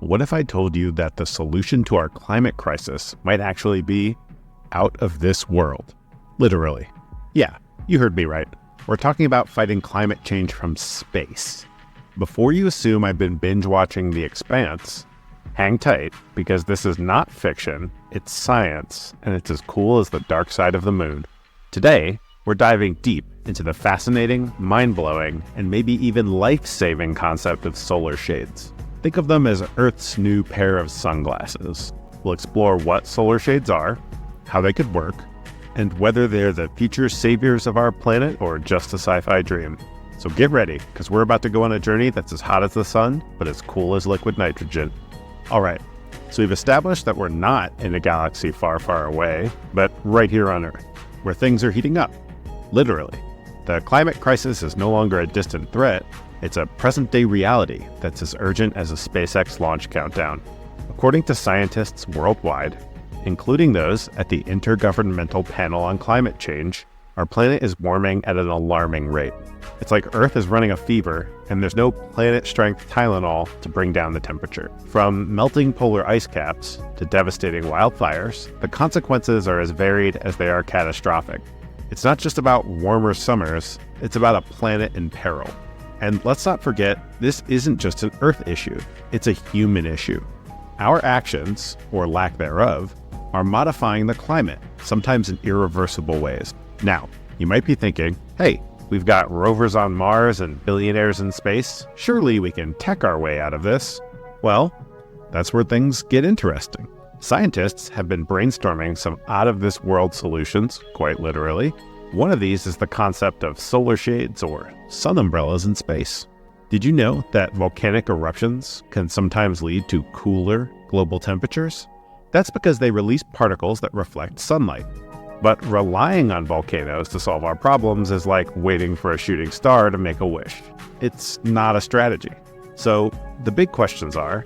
What if I told you that the solution to our climate crisis might actually be out of this world? Literally. Yeah, you heard me right. We're talking about fighting climate change from space. Before you assume I've been binge watching The Expanse, hang tight, because this is not fiction, it's science, and it's as cool as the dark side of the moon. Today, we're diving deep into the fascinating, mind-blowing, and maybe even life-saving concept of solar shades. Think of them as Earth's new pair of sunglasses. We'll explore what solar shades are, how they could work, and whether they're the future saviors of our planet or just a sci-fi dream. So get ready, because we're about to go on a journey that's as hot as the sun, but as cool as liquid nitrogen. All right, so we've established that we're not in a galaxy far, far away, but right here on Earth, where things are heating up. Literally. The climate crisis is no longer a distant threat. It's a present-day reality that's as urgent as a SpaceX launch countdown. According to scientists worldwide, including those at the Intergovernmental Panel on Climate Change, our planet is warming at an alarming rate. It's like Earth is running a fever, and there's no planet-strength Tylenol to bring down the temperature. From melting polar ice caps to devastating wildfires, the consequences are as varied as they are catastrophic. It's not just about warmer summers, it's about a planet in peril. And let's not forget, this isn't just an Earth issue, it's a human issue. Our actions, or lack thereof, are modifying the climate, sometimes in irreversible ways. Now, you might be thinking, hey, we've got rovers on Mars and billionaires in space. Surely we can tech our way out of this. Well, that's where things get interesting. Scientists have been brainstorming some out-of-this-world solutions, quite literally. One of these is the concept of solar shades or sun umbrellas in space. Did you know that volcanic eruptions can sometimes lead to cooler global temperatures? That's because they release particles that reflect sunlight. But relying on volcanoes to solve our problems is like waiting for a shooting star to make a wish. It's not a strategy. So the big questions are,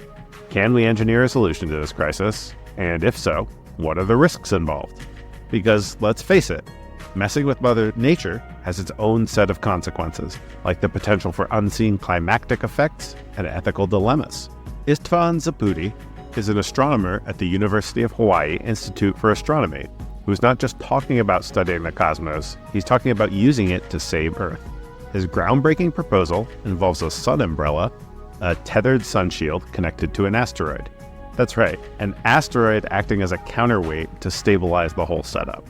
can we engineer a solution to this crisis? And if so, what are the risks involved? Because let's face it, messing with Mother Nature has its own set of consequences, like the potential for unseen climactic effects and ethical dilemmas. István Szapudi is an astronomer at the University of Hawaii Institute for Astronomy, who's not just talking about studying the cosmos, he's talking about using it to save Earth. His groundbreaking proposal involves a sun umbrella, a tethered sunshield connected to an asteroid. That's right, an asteroid acting as a counterweight to stabilize the whole setup.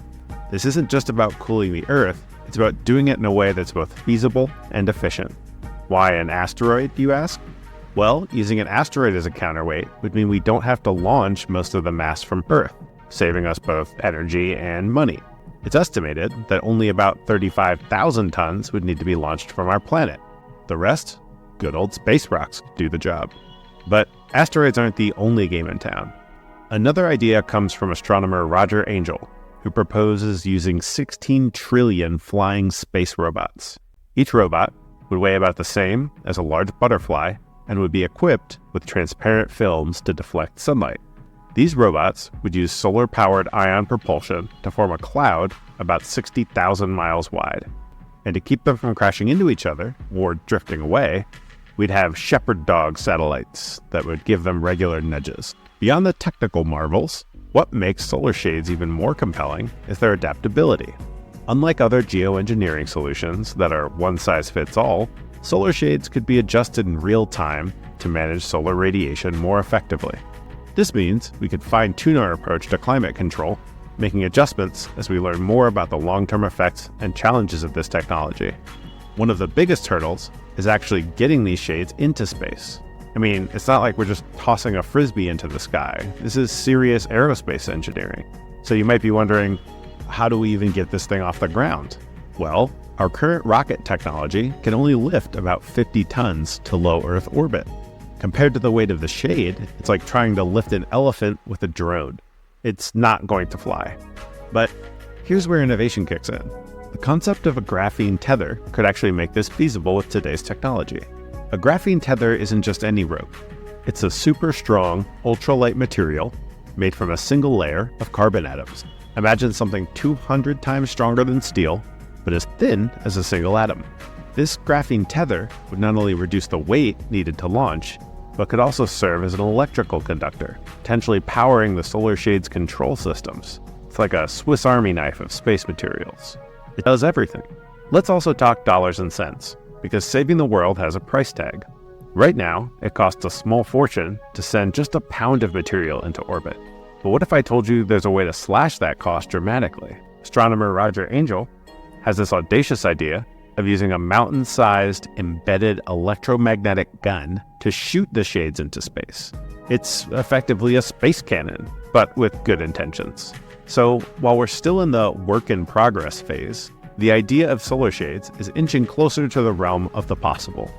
This isn't just about cooling the Earth, it's about doing it in a way that's both feasible and efficient. Why an asteroid, do you ask? Well, using an asteroid as a counterweight would mean we don't have to launch most of the mass from Earth, saving us both energy and money. It's estimated that only about 35,000 tons would need to be launched from our planet. The rest, good old space rocks, do the job. But asteroids aren't the only game in town. Another idea comes from astronomer Roger Angel, who proposes using 16 trillion flying space robots. Each robot would weigh about the same as a large butterfly and would be equipped with transparent films to deflect sunlight. These robots would use solar-powered ion propulsion to form a cloud about 60,000 miles wide. And to keep them from crashing into each other or drifting away, we'd have shepherd dog satellites that would give them regular nudges. Beyond the technical marvels, what makes solar shades even more compelling is their adaptability. Unlike other geoengineering solutions that are one-size-fits-all, solar shades could be adjusted in real time to manage solar radiation more effectively. This means we could fine-tune our approach to climate control, making adjustments as we learn more about the long-term effects and challenges of this technology. One of the biggest hurdles is actually getting these shades into space. I mean, it's not like we're just tossing a frisbee into the sky. This is serious aerospace engineering. So you might be wondering, how do we even get this thing off the ground? Well, our current rocket technology can only lift about 50 tons to low Earth orbit. Compared to the weight of the shade, it's like trying to lift an elephant with a drone. It's not going to fly. But here's where innovation kicks in. The concept of a graphene tether could actually make this feasible with today's technology. A graphene tether isn't just any rope. It's a super strong, ultralight material made from a single layer of carbon atoms. Imagine something 200 times stronger than steel, but as thin as a single atom. This graphene tether would not only reduce the weight needed to launch, but could also serve as an electrical conductor, potentially powering the solar shade's control systems. It's like a Swiss Army knife of space materials. It does everything. Let's also talk dollars and cents, because saving the world has a price tag. Right now, it costs a small fortune to send just a pound of material into orbit. But what if I told you there's a way to slash that cost dramatically? Astronomer Roger Angell has this audacious idea of using a mountain-sized embedded electromagnetic gun to shoot the shades into space. It's effectively a space cannon, but with good intentions. So while we're still in the work-in-progress phase, the idea of solar shades is inching closer to the realm of the possible.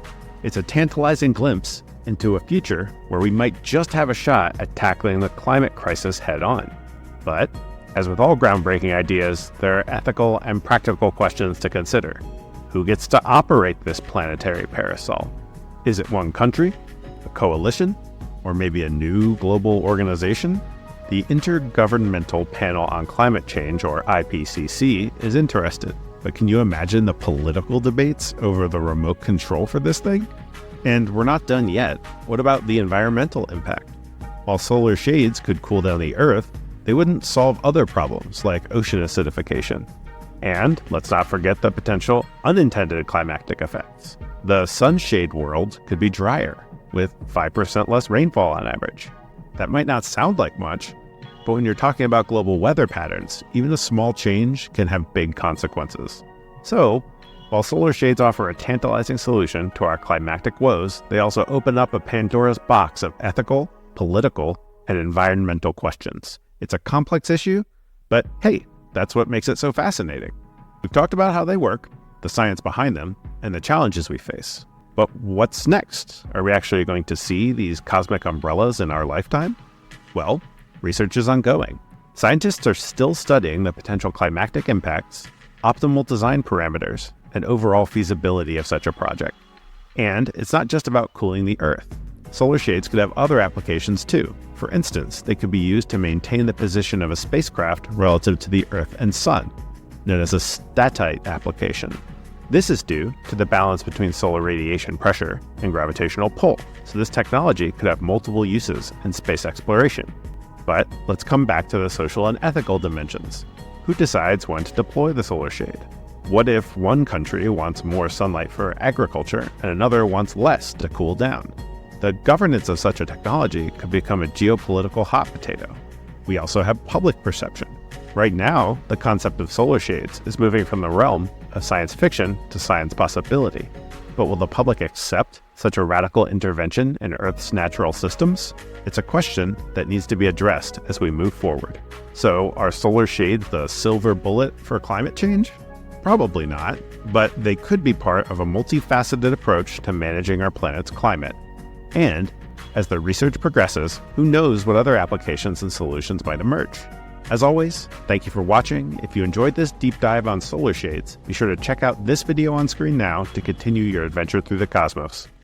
It's a tantalizing glimpse into a future where we might just have a shot at tackling the climate crisis head-on. But, as with all groundbreaking ideas, there are ethical and practical questions to consider. Who gets to operate this planetary parasol? Is it one country, a coalition, or maybe a new global organization? The Intergovernmental Panel on Climate Change, or IPCC, is interested, but can you imagine the political debates over the remote control for this thing? And we're not done yet. What about the environmental impact? While solar shades could cool down the Earth, they wouldn't solve other problems like ocean acidification. And let's not forget the potential unintended climactic effects. The sunshade world could be drier, with 5% less rainfall on average. That might not sound like much, but when you're talking about global weather patterns, even a small change can have big consequences. So, while solar shades offer a tantalizing solution to our climactic woes, they also open up a Pandora's box of ethical, political, and environmental questions. It's a complex issue, but hey, that's what makes it so fascinating. We've talked about how they work, the science behind them, and the challenges we face. But what's next? Are we actually going to see these cosmic umbrellas in our lifetime? Well, research is ongoing. Scientists are still studying the potential climactic impacts, optimal design parameters, and overall feasibility of such a project. And it's not just about cooling the Earth. Solar shades could have other applications too. For instance, they could be used to maintain the position of a spacecraft relative to the Earth and Sun, known as a statite application. This is due to the balance between solar radiation pressure and gravitational pull, so this technology could have multiple uses in space exploration. But let's come back to the social and ethical dimensions. Who decides when to deploy the solar shade? What if one country wants more sunlight for agriculture and another wants less to cool down? The governance of such a technology could become a geopolitical hot potato. We also have public perception. Right now, the concept of solar shades is moving from the realm of science fiction to science possibility. But will the public accept such a radical intervention in Earth's natural systems? It's a question that needs to be addressed as we move forward. So, are solar shades the silver bullet for climate change? Probably not, but they could be part of a multifaceted approach to managing our planet's climate. And, as the research progresses, who knows what other applications and solutions might emerge? As always, thank you for watching. If you enjoyed this deep dive on solar shades, be sure to check out this video on screen now to continue your adventure through the cosmos.